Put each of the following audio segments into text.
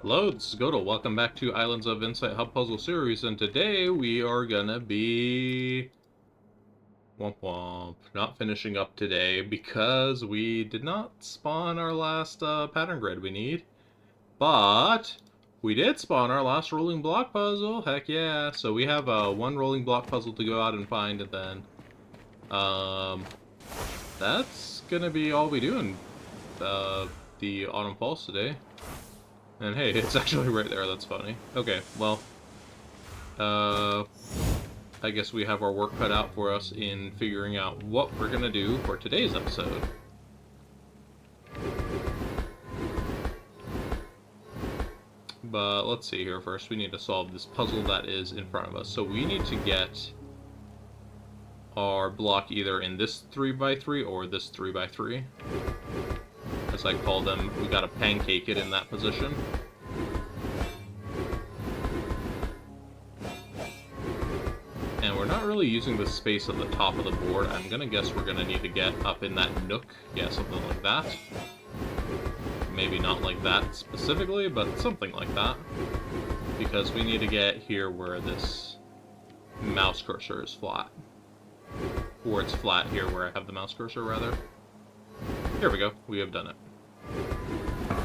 Hello, this is Goto. Welcome back to Islands of Insight Hub Puzzle Series, and today we are gonna be womp womp not finishing up today because we did not spawn our last pattern grid we need, but we did spawn our last rolling block puzzle. Heck yeah! So we have one rolling block puzzle to go out and find, and then um, that's gonna be all we do in the Autumn Falls today. And hey, it's actually right there, that's funny. Okay, well, uh, I guess we have our work cut out for us in figuring out what we're gonna do for today's episode. But let's see here first, we need to solve this puzzle that is in front of us. So we need to get our block either in this 3x3 or this 3x3. As I call them, we gotta pancake it in that position. And we're not really using the space at the top of the board. I'm gonna guess we're gonna need to get up in that nook. Yeah, something like that. Maybe not like that specifically, but something like that. Because we need to get here where this mouse cursor is flat. Or it's flat here where I have the mouse cursor, rather. Here we go. We have done it.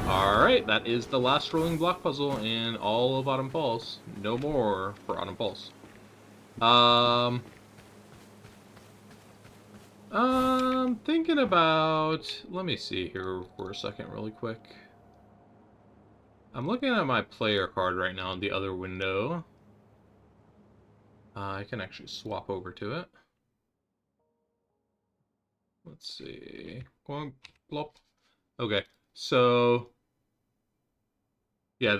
Alright, that is the last rolling block puzzle in all of Autumn Falls. No more for Autumn Falls. Thinking about... Let me see here for a second really quick. I'm looking at my player card right now in the other window. I can actually swap over to it. Let's see. Plop. Okay, so... Yeah,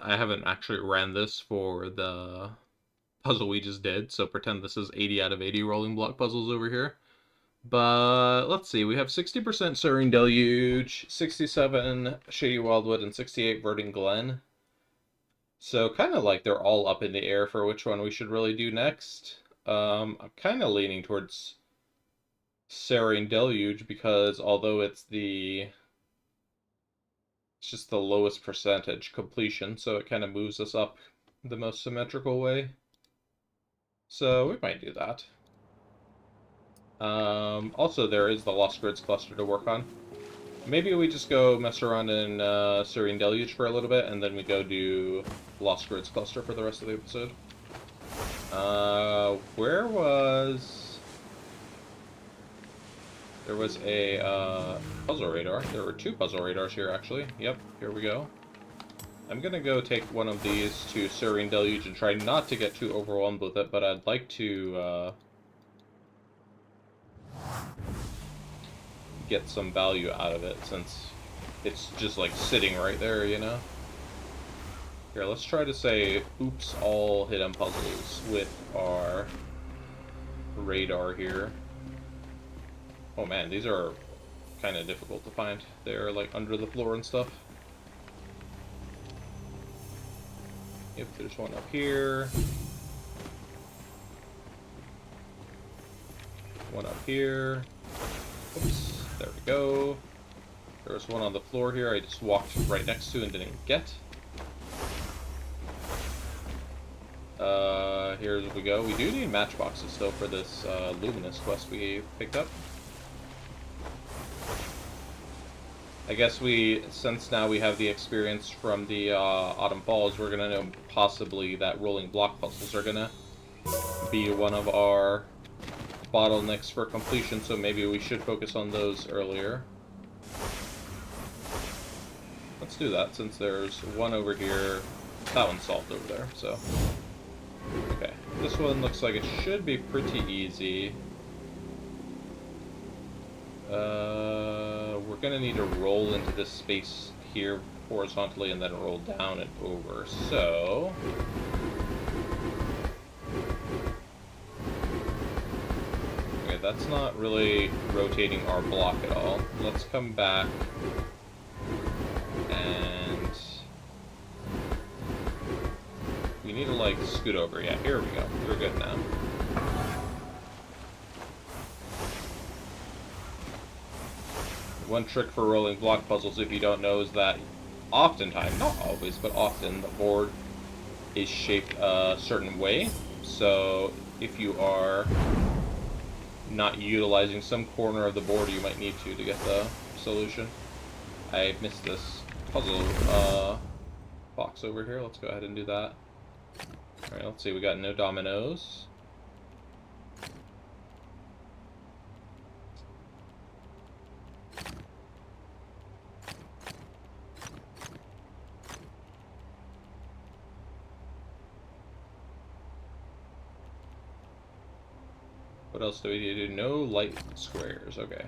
I haven't actually ran this for the puzzle we just did, so pretend this is 80 out of 80 rolling block puzzles over here. But let's see, we have 60% Serene Deluge, 67 Shady Wildwood, and 68 Verdant Glen. So kind of like they're all up in the air for which one we should really do next. I'm kind of leaning towards Serene Deluge because although it's just the lowest percentage completion, so it kind of moves us up the most symmetrical way. So we might do that. Also, there is the Lost Grids cluster to work on. Maybe we just go mess around in Serene Deluge for a little bit, and then we go do Lost Grids cluster for the rest of the episode. Where was... There was a puzzle radar. There were two puzzle radars here, actually. Yep, here we go. I'm gonna go take one of these to Serene Deluge and try not to get too overwhelmed with it, but I'd like to get some value out of it since it's just like sitting right there, you know? Here, let's try to say oops all hidden puzzles with our radar here. Oh man, these are kind of difficult to find. They're like under the floor and stuff. Yep, there's one up here. One up here. Oops, there we go. There's one on the floor here I just walked right next to and didn't get. Here we go. We do need matchboxes still for this Luminous quest we picked up. I guess since now we have the experience from the Autumn Falls, we're gonna know possibly that rolling block puzzles are gonna be one of our bottlenecks for completion, so maybe we should focus on those earlier. Let's do that, since there's one over here. That one's solved over there, so... Okay, this one looks like it should be pretty easy. We're gonna need to roll into this space here horizontally and then roll down and over, so... Okay, that's not really rotating our block at all. Let's come back and... We need to, like, scoot over. Yeah, here we go. We're good now. One trick for rolling block puzzles, if you don't know, is that oftentimes, not always, but often, the board is shaped a certain way. So if you are not utilizing some corner of the board, you might need to get the solution. I missed this puzzle box over here. Let's go ahead and do that. Alright, let's see. We got no dominoes. What else do we need to do? No light squares. Okay.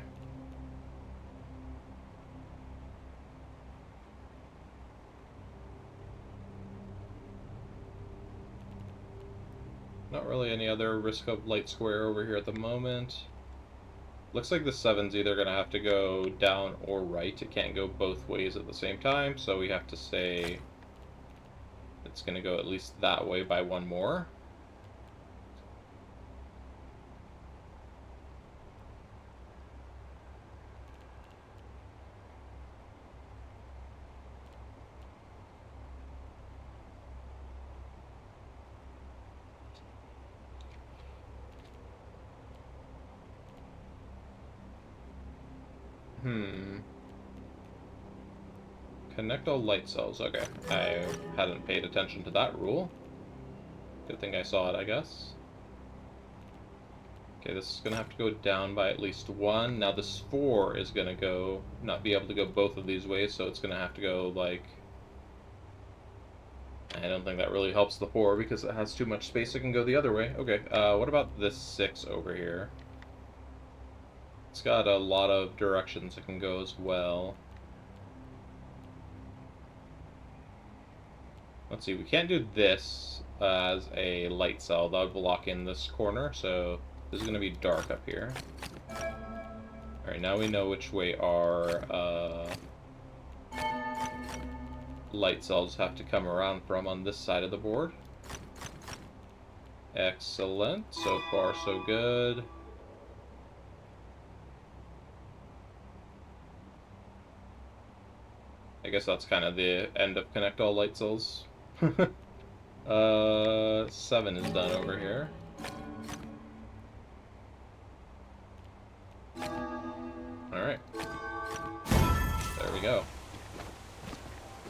Not really any other risk of light square over here at the moment. Looks like the 7's either going to have to go down or right. It can't go both ways at the same time, so we have to say it's going to go at least that way by one more. Connect all light cells. Okay, I hadn't paid attention to that rule. Good thing I saw it, I guess. Okay, this is gonna have to go down by at least one. Now this 4 is gonna not be able to go both of these ways, so it's gonna have to go like... I don't think that really helps the 4 because it has too much space. It can go the other way. Okay, what about this 6 over here? It's got a lot of directions it can go as well. Let's see, we can't do this as a light cell. That would block in this corner, so this is going to be dark up here. Alright, now we know which way our light cells have to come around from on this side of the board. Excellent. So far, so good. I guess that's kind of the end of connect all light cells. 7 is done over here. Alright. There we go.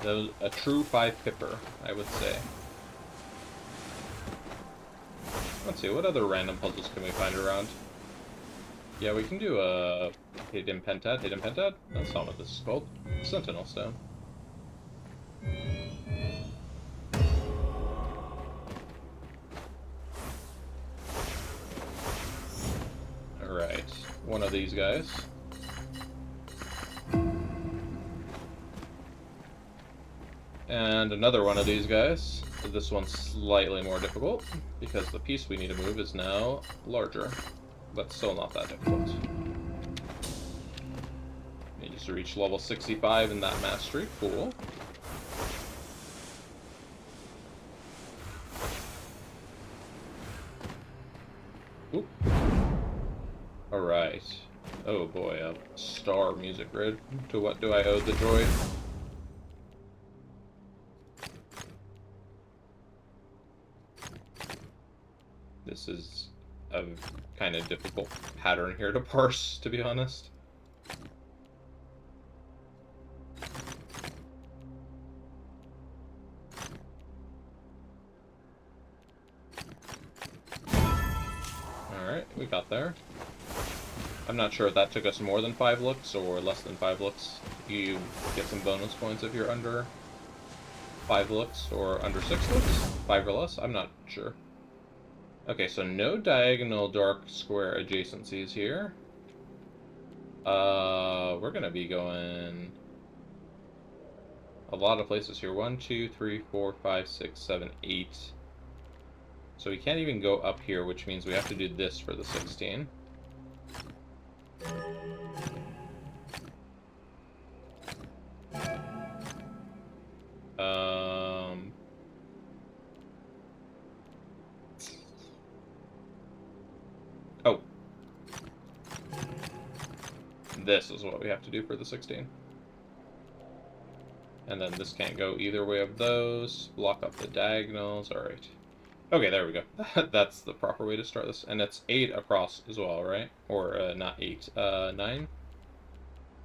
That was a true 5 pipper, I would say. Let's see, what other random puzzles can we find around? Yeah, we can do a hidden pentad. Hidden pentad? That's not what this is called. Sentinel stone. Alright, one of these guys. And another one of these guys. This one's slightly more difficult, because the piece we need to move is now larger. But still not that difficult. You just reach level 65 in that mastery. Cool. Oop. Alright. Oh boy, a star music grid. To what do I owe the joy? This is a kind of difficult pattern here to parse, to be honest. Alright, we got there. I'm not sure if that took us more than 5 looks or less than 5 looks. You get some bonus points if you're under 5 looks or under 6 looks. 5 or less, I'm not sure. Okay, so no diagonal dark square adjacencies here. We're gonna be going a lot of places here. 1, 2, 3, 4, 5, 6, 7, 8. So we can't even go up here, which means we have to do this for the 16. Oh. This is what we have to do for the 16. And And then this can't go either way of those. Block up the diagonals. Alright. Okay, there we go. That's the proper way to start this. And it's 8 across as well, right? Or, not 8. 9?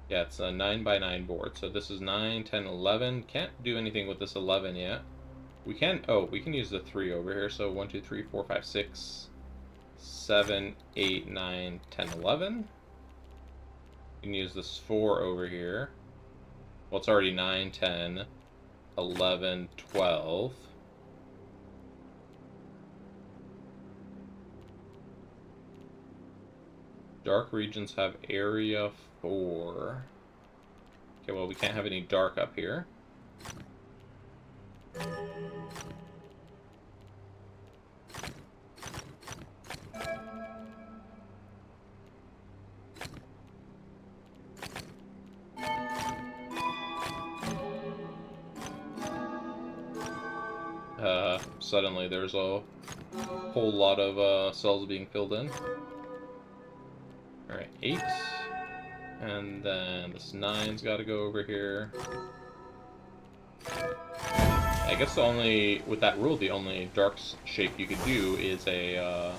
Yeah, it's a 9 by 9 board. So this is 9, 10, 11. Can't do anything with this 11 yet. We can... Oh, we can use the 3 over here. So 1, 2, 3, 4, 5, 6, 7, 8, 9, 10, 11. You can use this 4 over here. Well, it's already 9, 10, 11, 12. Dark regions have area 4. Okay, well, we can't have any dark up here. Suddenly there's a whole lot of cells being filled in. Alright, 8. And then this 9's got to go over here. I guess the only, with that rule, the only dark shape you could do is a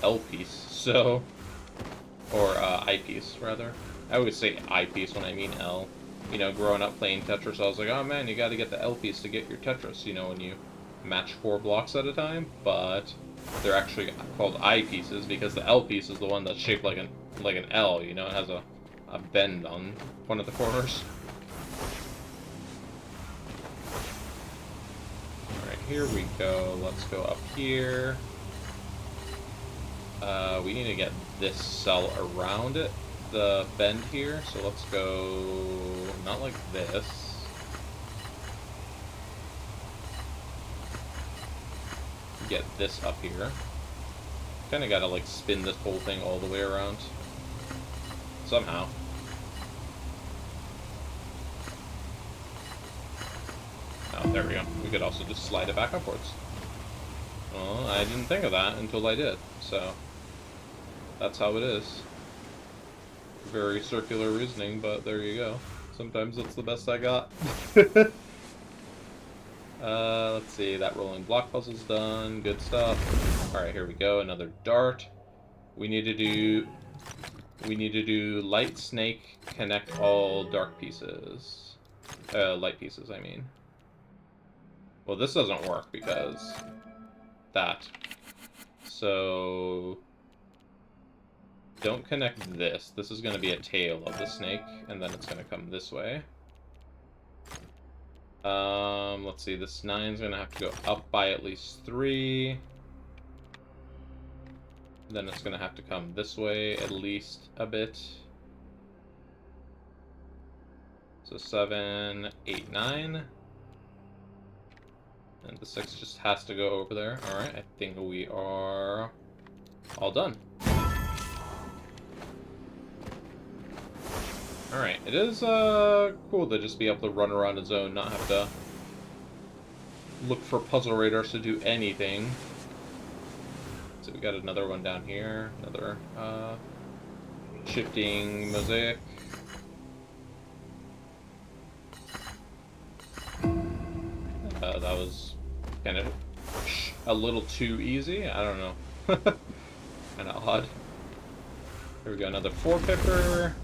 L piece, so... Or I piece, rather. I always say I piece when I mean L. You know, growing up playing Tetris, I was like, oh man, you gotta get the L piece to get your Tetris, you know, when you match 4 blocks at a time, but they're actually called I pieces because the L piece is the one that's shaped like an L, you know, it has a bend on one of the corners. Alright, here we go. Let's go up here. We need to get this cell around it, the bend here, so let's go not like this. Get this up here. Kind of gotta like spin this whole thing all the way around somehow. Oh, there we go. We could also just slide it back upwards. Well, I didn't think of that until I did, so that's how it is. Very circular reasoning, but there you go. Sometimes that's the best I got. Let's see, that rolling block puzzle's done. Good stuff. Alright, here we go. Another dart. We need to do light snake, connect all dark pieces. Light pieces, I mean. Well, this doesn't work because that. So don't connect this. This is going to be a tail of the snake, and then it's going to come this way. Let's see, this 9's going to have to go up by at least 3. Then it's going to have to come this way at least a bit. So 7, 8, 9. And the 6 just has to go over there. Alright, I think we are all done. Alright, it is cool to just be able to run around a zone, not have to look for puzzle radars to do anything. So we got another one down here, another shifting mosaic. That was kind of a little too easy, I don't know. Kind of odd. Here we go, another 4-pipper.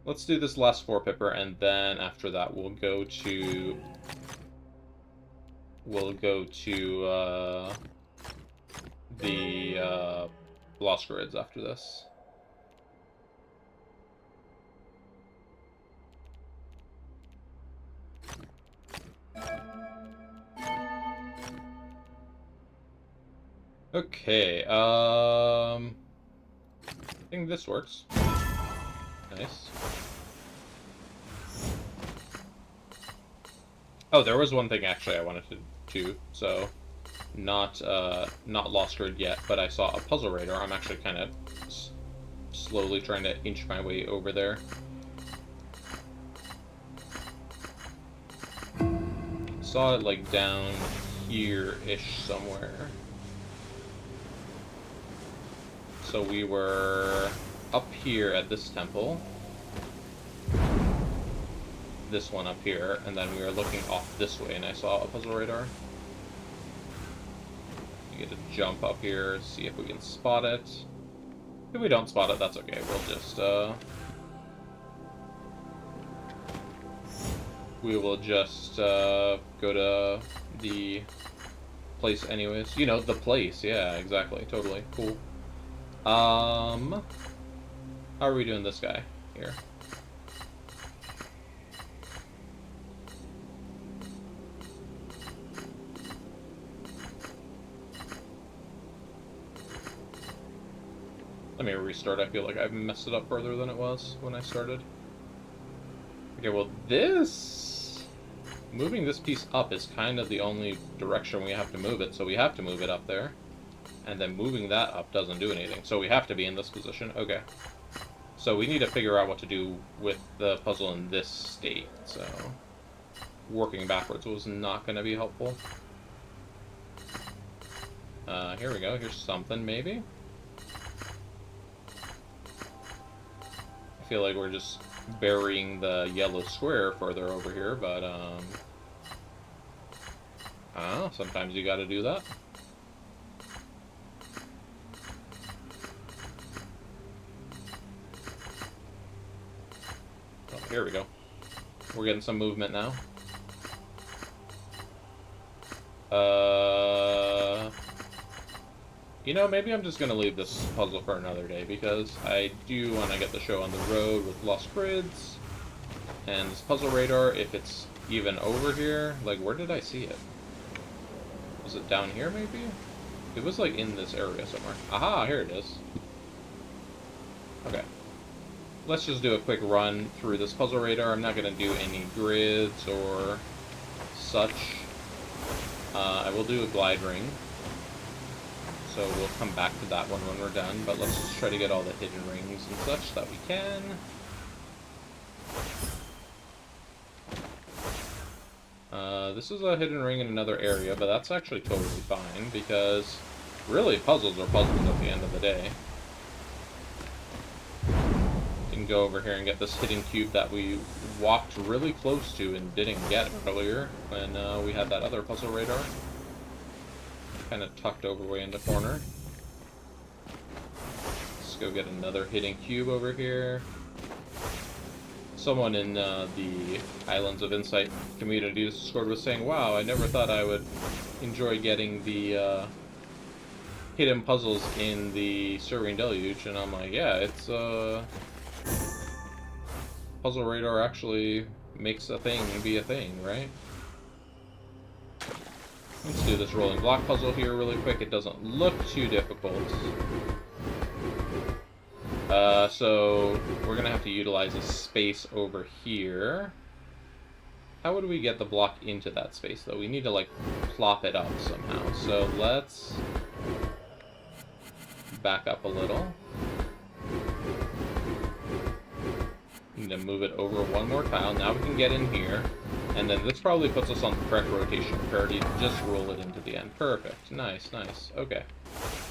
Let's do this last 4-pipper, and then after that we'll go to the Lost Grids after this. Okay, I think this works. Nice. Oh, there was one thing actually I wanted to do, so not Lost Grid yet, but I saw a puzzle radar. I'm actually kind of slowly trying to inch my way over there. Saw it like down here-ish somewhere. So we were up here at this temple. this one up here, and then we were looking off this way, and I saw a puzzle radar. We get to jump up here, see if we can spot it. If we don't spot it, that's okay. We'll just, we will just, go to the place anyways. You know, the place. Yeah, exactly. Totally. Cool. How are we doing this guy here? Let me restart. I feel like I've messed it up further than it was when I started. Okay, well this... moving this piece up is kind of the only direction we have to move it, so we have to move it up there. And then moving that up doesn't do anything, so we have to be in this position. Okay. So we need to figure out what to do with the puzzle in this state, so... working backwards was not going to be helpful. Here we go. Here's something, maybe? I feel like we're just burying the yellow square further over here, but, sometimes you gotta do that. Oh, here we go. We're getting some movement now. You know, maybe I'm just gonna leave this puzzle for another day, because I do want to get the show on the road with Lost Grids, and this puzzle radar, if it's even over here, like, where did I see it? Was it down here, maybe? It was, like, in this area somewhere. Aha, here it is. Okay. Let's just do a quick run through this puzzle radar. I'm not gonna do any grids or such. I will do a glide ring. So we'll come back to that one when we're done, but let's just try to get all the hidden rings and such that we can. This is a hidden ring in another area, but that's actually totally fine, because really puzzles are puzzles at the end of the day. We can go over here and get this hidden cube that we walked really close to and didn't get earlier when we had that other puzzle radar. Kind of tucked over way in the corner. Let's go get another hidden cube over here. Someone in the Islands of Insight community Discord was saying, wow, I never thought I would enjoy getting the hidden puzzles in the Serene Deluge, and I'm like, yeah, it's puzzle radar actually makes a thing be a thing, right? Let's do this rolling block puzzle here really quick. It doesn't look too difficult. So we're gonna have to utilize a space over here. How would we get the block into that space, though? We need to, like, plop it up somehow. So let's back up a little. Need to move it over one more tile. Now we can get in here. And then this probably puts us on the correct rotation parity. Just roll it into the end. Perfect. Nice, nice. Okay.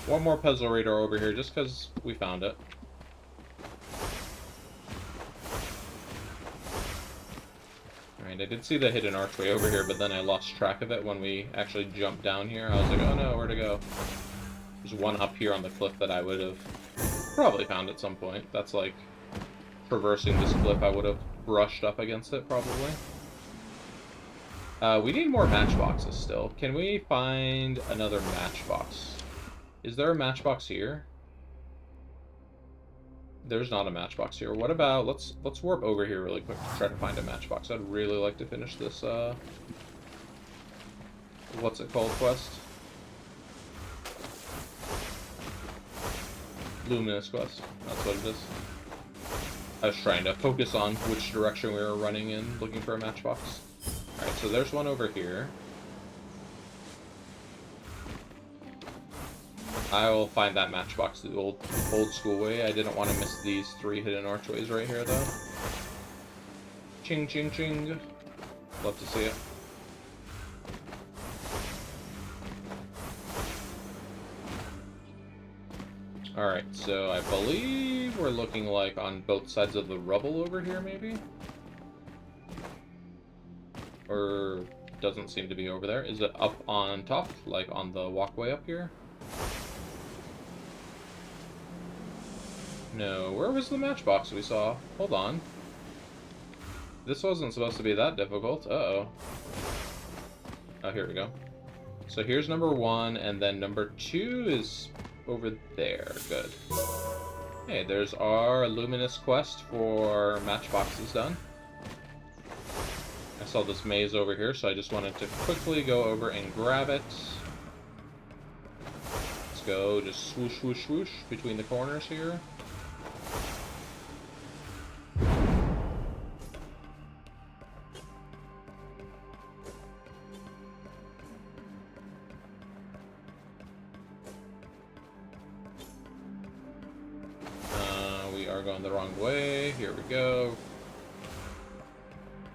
One more puzzle radar over here, just because we found it. Alright, I did see the hidden archway over here, but then I lost track of it when we actually jumped down here. I was like, oh no, where'd it go? There's one up here on the cliff that I would have probably found at some point. That's like traversing this cliff. I would have brushed up against it, probably. We need more matchboxes still. Can we find another matchbox? Is there a matchbox here? There's not a matchbox here. What about, let's warp over here really quick to try to find a matchbox. I'd really like to finish this, what's it called, quest? Luminous quest. That's what it is. I was trying to focus on which direction we were running in, looking for a matchbox. Alright, so there's one over here. I will find that matchbox the old school way. I didn't want to miss these 3 hidden archways right here, though. Ching, ching, ching. Love to see it. Alright, so I believe we're looking like on both sides of the rubble over here, maybe? Or doesn't seem to be over there. Is it up on top, like on the walkway up here? No, where was the matchbox we saw? Hold on. This wasn't supposed to be that difficult. Uh-oh. Oh, here we go. So here's number 1, and then number 2 is over there. Good. Hey, there's our luminous quest for matchboxes done. I saw this maze over here, so I just wanted to quickly go over and grab it. Let's go, just swoosh, swoosh, swoosh between the corners here. We are going the wrong way. Here we go.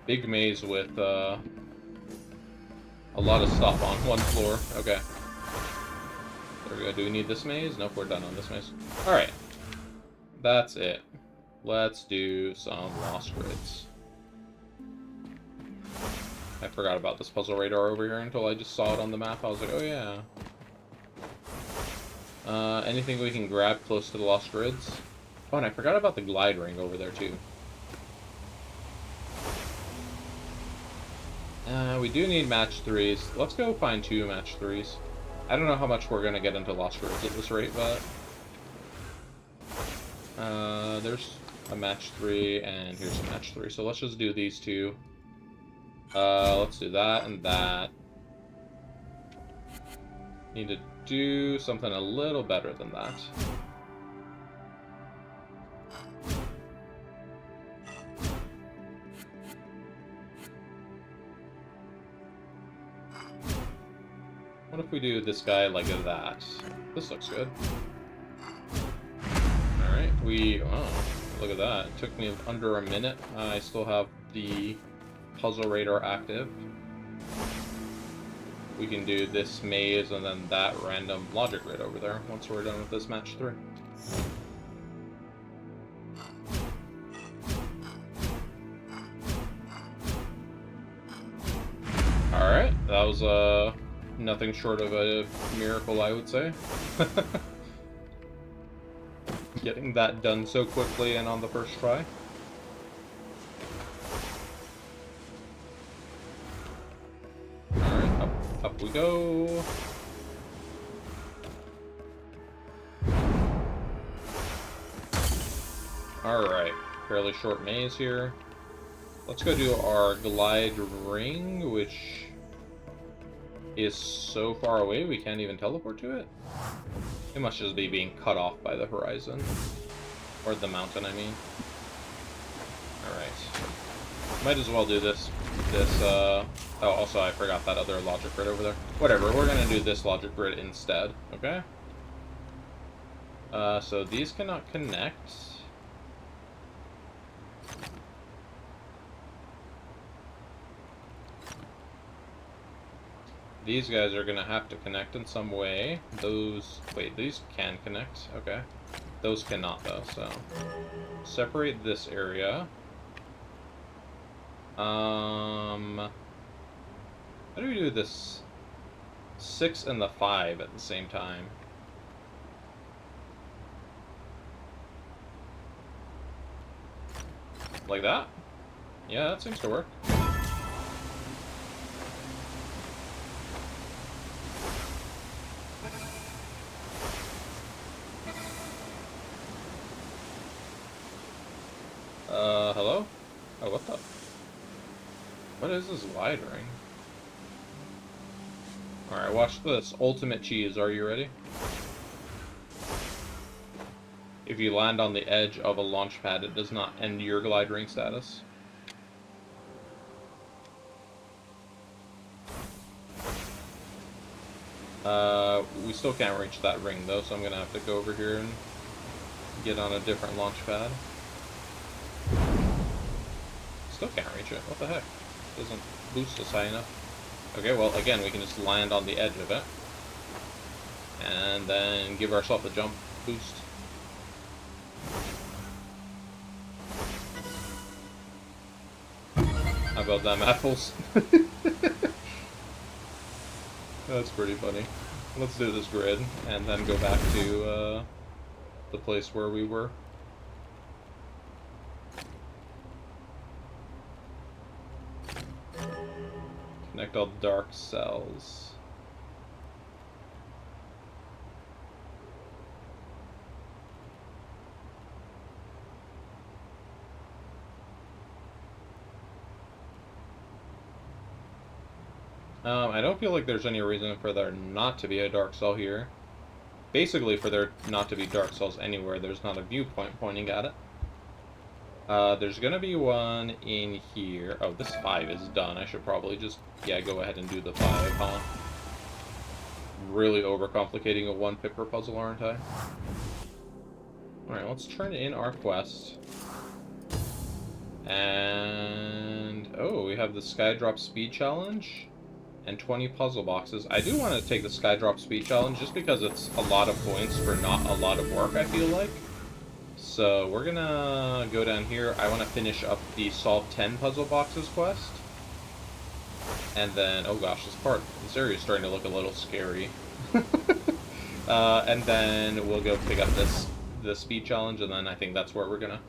Big maze with a lot of stuff on one floor. Okay. There we go. Do we need this maze? Nope, we're done on this maze. Alright. That's it. Let's do some lost grids. I forgot about this puzzle radar over here until I just saw it on the map. I was like, oh yeah. Anything we can grab close to the lost grids? Oh, and I forgot about the glide ring over there too. We do need match 3s. Let's go find 2 match 3s. I don't know how much we're gonna get into lost grids at this rate, but there's a match 3 and here's a match 3. So let's just do these 2. Let's do that and that. Need to do something a little better than that. What if we do this guy like that? This looks good. Alright, oh, look at that. It took me under a minute. I still have the puzzle radar active. We can do this maze and then that random logic grid over there once we're done with this match 3. Alright, that was nothing short of a miracle, I would say. Getting that done so quickly and on the first try. Alright, up we go. Alright, fairly short maze here. Let's go do our glide ring, which is so far away we can't even teleport to it. It must just be being cut off by the horizon. Or the mountain, I mean. Alright. Might as well do this. Oh, also I forgot that other logic grid over there. Whatever, we're gonna do this logic grid instead, okay? So these cannot connect. These guys are gonna have to connect in some way. Those, wait, these can connect, okay. Those cannot though, so. Separate this area. How do we do this 6 and the 5 at the same time? Like that? Yeah, that seems to work. Hello? Oh, what the? What is this glide ring? Alright, watch this. Ultimate cheese, are you ready? If you land on the edge of a launch pad, it does not end your glide ring status. We still can't reach that ring though, so I'm gonna have to go over here and get on a different launch pad. Still can't reach it. What the heck? Doesn't boost us high enough. Okay, well, again, we can just land on the edge of it. And then give ourselves a jump boost. How about of them apples. That's pretty funny. Let's do this grid, and then go back to the place where we were. Connect all dark cells. I don't feel like there's any reason for there not to be a dark cell here. Basically, for there not to be dark cells anywhere, there's not a viewpoint pointing at it. There's gonna be one in here. Oh, this 5 is done. I should probably just, yeah, go ahead and do the 5, huh? Really overcomplicating a one-picker puzzle, aren't I? Alright, let's turn in our quest. And... oh, we have the Skydrop Speed Challenge. And 20 puzzle boxes. I do want to take the Skydrop Speed Challenge just because it's a lot of points for not a lot of work, I feel like. So we're gonna go down here. I want to finish up the Solve 10 puzzle boxes quest. And then, oh gosh, this area is starting to look a little scary. And then we'll go pick up the speed challenge, and then I think that's where we're gonna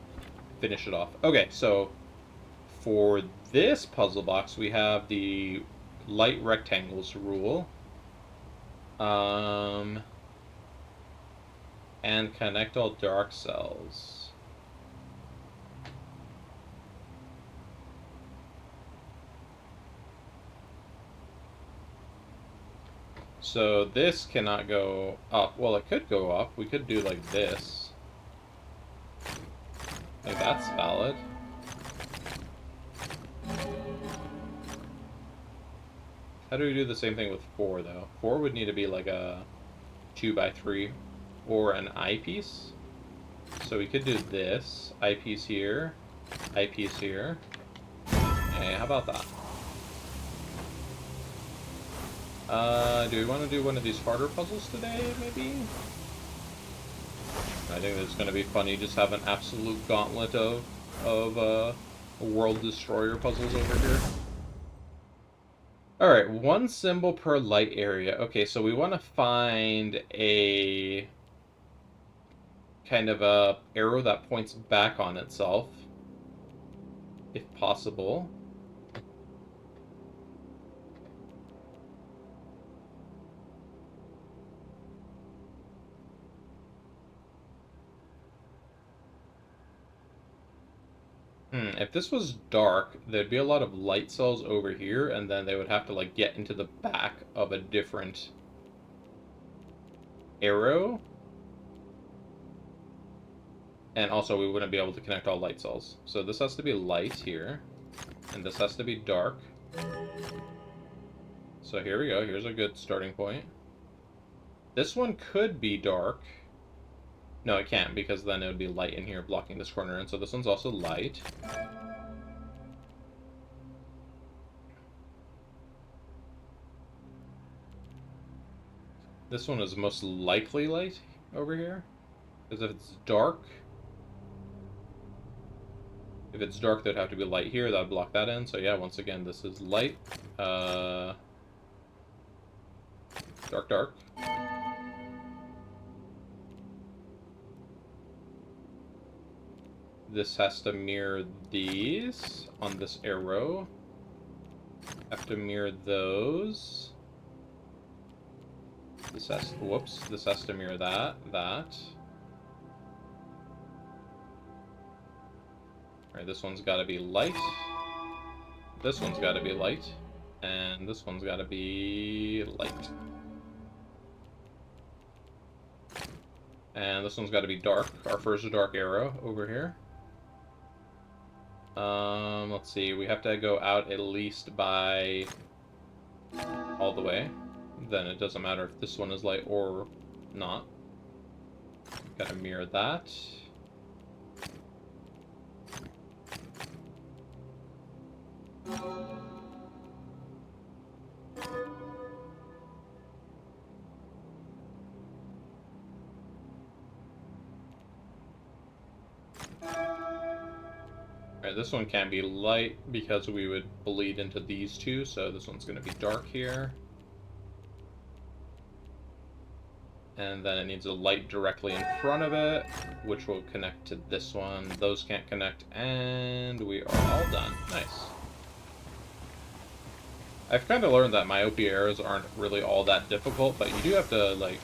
finish it off. Okay, so for this puzzle box, we have the light rectangles rule. And connect all dark cells. So this cannot go up. Well, it could go up. We could do like this. Like that's valid. How do we do the same thing with 4, though? 4 would need to be like a 2x3 or an eyepiece. So we could do this. Eyepiece here. Eyepiece here. Hey, how about that? Do we want to do one of these harder puzzles today, maybe? I think it's going to be funny, just have an absolute gauntlet of world destroyer puzzles over here. Alright, 1 symbol per light area. Okay, so we want to find a kind of a arrow that points back on itself, if possible. If this was dark, there'd be a lot of light cells over here, and then they would have to, like, get into the back of a different arrow. And also, we wouldn't be able to connect all light cells. So this has to be light here, and this has to be dark. So here we go. Here's a good starting point. This one could be dark. No, it can't, because then it would be light in here blocking this corner, and so this one's also light. This one is most likely light over here, because if it's dark, there'd have to be light here. That would block that in. So yeah, once again, this is light. Dark, dark. This has to mirror these on this arrow. Have to mirror those. This has, whoops, this has to mirror that. Alright, this one's gotta be light. This one's gotta be light. And this one's gotta be light. And this one's gotta be dark. Our first dark arrow over here. Let's see, we have to go out at least by all the way. Then it doesn't matter if this one is light or not. Gotta mirror that. Alright, Alright, this one can be light because we would bleed into these two, so this one's going to be dark here. And then it needs a light directly in front of it, which will connect to this one. Those can't connect, and we are all done. Nice. I've kind of learned that myopia errors aren't really all that difficult, but you do have to, like,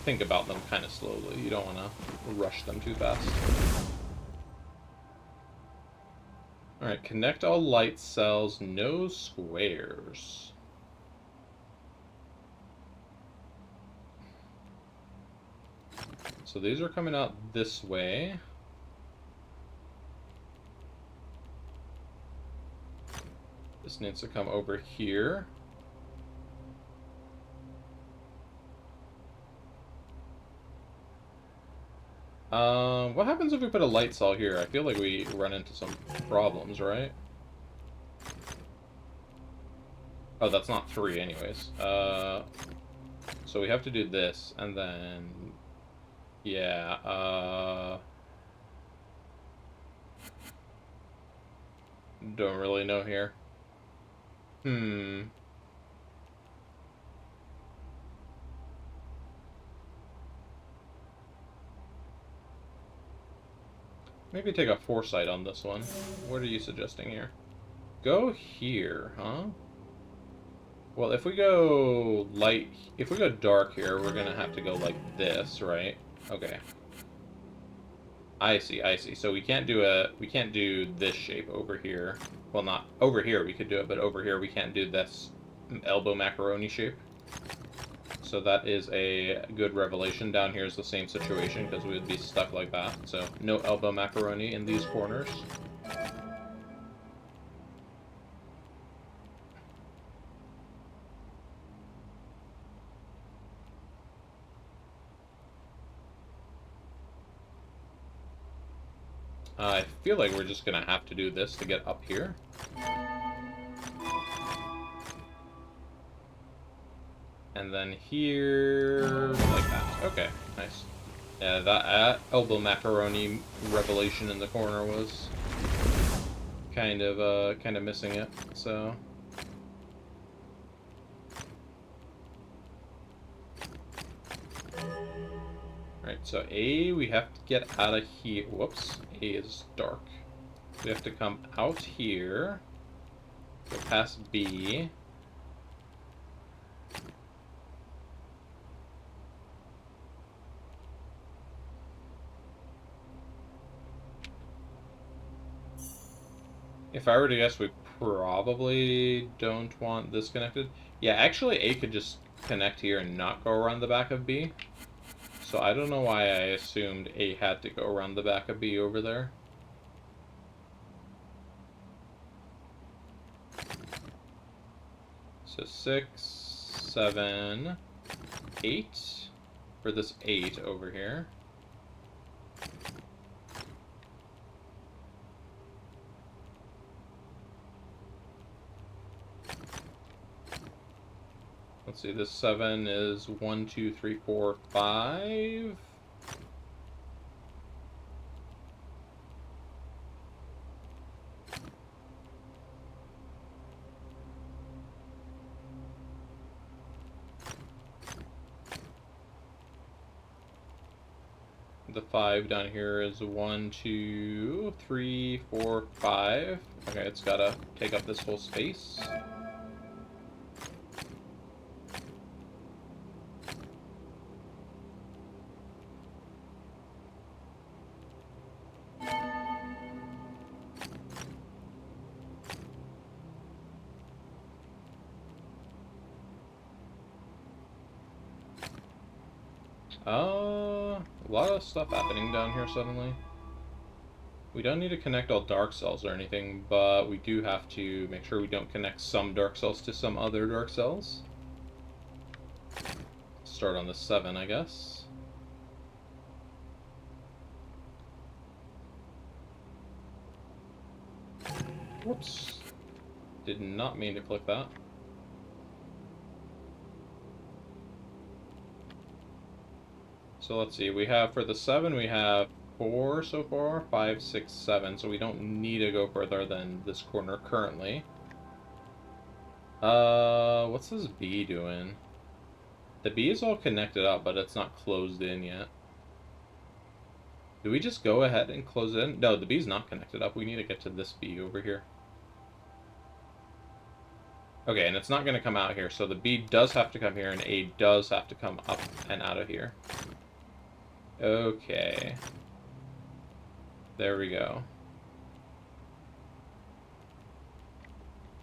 think about them kind of slowly. You don't want to rush them too fast. Alright, connect all light cells, no squares. So these are coming out this way. This needs to come over here. What happens if we put a light cell here? I feel like we run into some problems, right? Oh, that's not 3 anyways. So we have to do this, and then... Yeah, don't really know here. Maybe take a foresight on this one. What are you suggesting here? Go here, huh? Well, if we go light... If we go dark here, we're gonna have to go like this, right? Okay. I see, I see. So we can't do this shape over here. Well, not over here we could do it, but over here we can't do this elbow macaroni shape. So that is a good revelation. Down here is the same situation because we would be stuck like that. So no elbow macaroni in these corners. I feel like we're just gonna have to do this to get up here. And then here, like that. Okay, nice. Yeah, that elbow macaroni revelation in the corner was kind of missing it. So. Right, so A, we have to get out of here. Whoops, A is dark. We have to come out here, go past B. If I were to guess, we probably don't want this connected. Yeah, actually A could just connect here and not go around the back of B. So I don't know why I assumed A had to go around the back of B over there. So 6, 7, 8 for this 8 over here. Let's see, this 7 is 1, 2, 3, 4, 5. The 5 down here is 1, 2, 3, 4, 5. Okay, it's gotta take up this whole space. A lot of stuff happening down here suddenly. We don't need to connect all dark cells or anything, but we do have to make sure we don't connect some dark cells to some other dark cells. Start on the 7, I guess. Whoops. Did not mean to click that. So let's see, we have, for the 7, we have 4 so far. 5, 6, 7. So we don't need to go further than this corner currently. What's this B doing? The B is all connected up, but it's not closed in yet. Do we just go ahead and close it in? No, the B's not connected up. We need to get to this B over here. Okay, and it's not going to come out here, so the B does have to come here, and A does have to come up and out of here. Okay. There we go.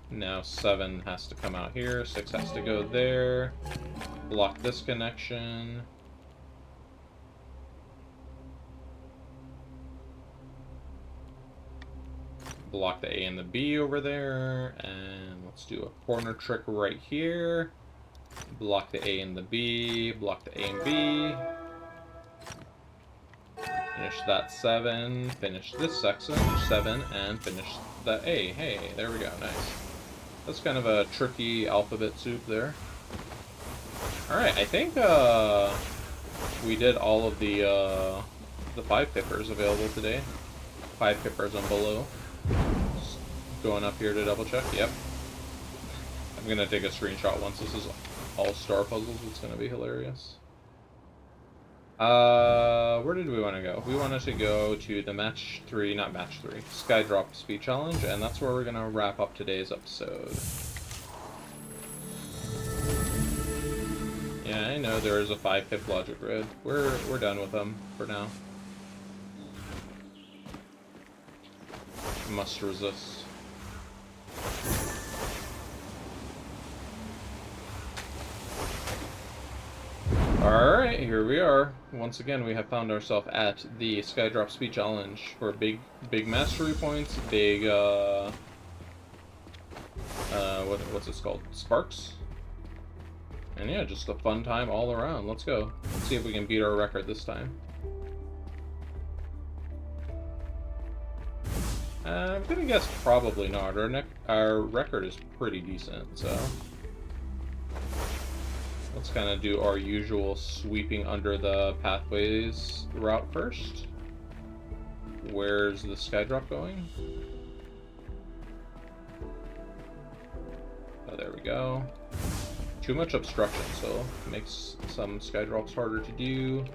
Now 7 has to come out here, 6 has to go there. Block this connection. Block the A and the B over there, and let's do a corner trick right here. Block the A and the B, block the A and B. Finish that 7, finish this section, 7, and finish the A. Hey, there we go, nice. That's kind of a tricky alphabet soup there. Alright, I think we did all of the 5 pippers available today. 5 pippers on below. Just going up here to double check. Yep. I'm gonna take a screenshot once this is all star puzzles. It's gonna be hilarious. Where did we want to go? We wanted to go to the match 3, not match 3, Skydrop Speed Challenge, and that's where we're gonna wrap up today's episode. Yeah, I know there is a 5-pip logic grid. We're done with them for now. Must resist. Alright, here we are. Once again, we have found ourselves at the Skydrop Speed Challenge for big mastery points, big, what's this called? Sparks? And yeah, just a fun time all around. Let's go. Let's see if we can beat our record this time. I'm gonna guess probably not. Our record is pretty decent, so let's kind of do our usual sweeping under the pathways route first. Where's the Skydrop going? Oh, there we go. Too much obstruction, so it makes some Skydrops harder to do.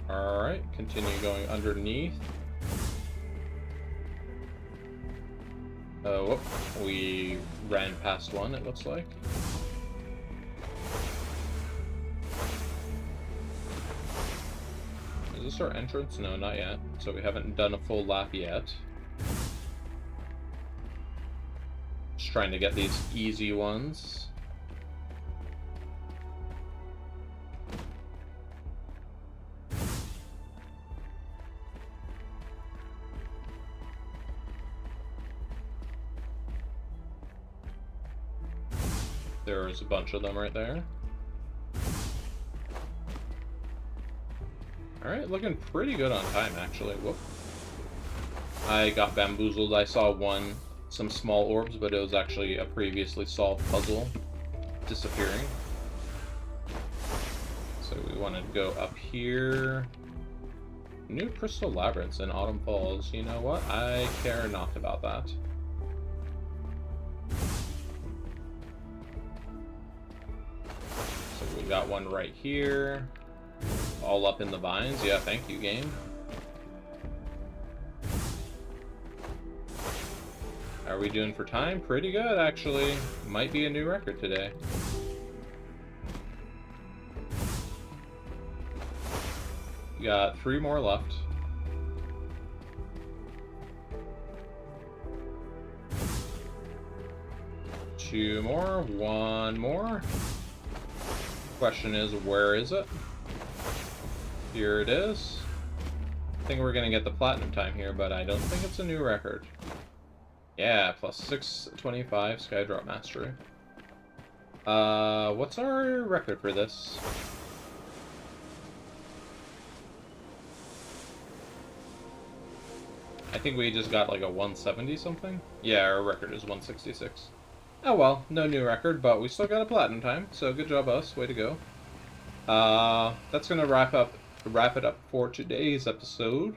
Alright, continue going underneath. Whoop, we ran past one, it looks like. Is this our entrance? No, not yet. So we haven't done a full lap yet. Just trying to get these easy ones. There's a bunch of them right there. Alright, looking pretty good on time, actually. Whoop. I got bamboozled. I saw some small orbs, but it was actually a previously solved puzzle disappearing. So we want to go up here. New crystal labyrinths in Autumn Falls. You know what? I care not about that. We got one right here. All up in the vines. Yeah, thank you, game. How are we doing for time? Pretty good, actually. Might be a new record today. We got 3 more left. Two more. 1 more. Question is, where is it? Here it is. I think we're gonna get the platinum time here, but I don't think it's a new record. Yeah, plus 625 Skydrop Mastery. What's our record for this? I think we just got like a 170 something. Yeah, our record is 166. Oh well, no new record, but we still got a platinum time, so good job us, way to go. That's gonna wrap it up for today's episode.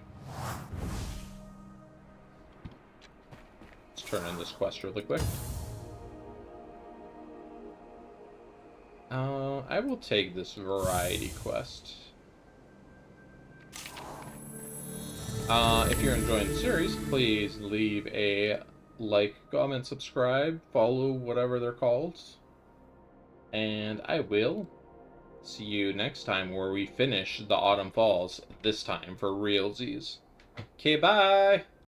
Let's turn in this quest really quick. I will take this variety quest. If you're enjoying the series, please leave a like, comment, subscribe, follow, whatever they're called. And I will see you next time where we finish the Autumn Falls, this time for realsies. Okay, bye!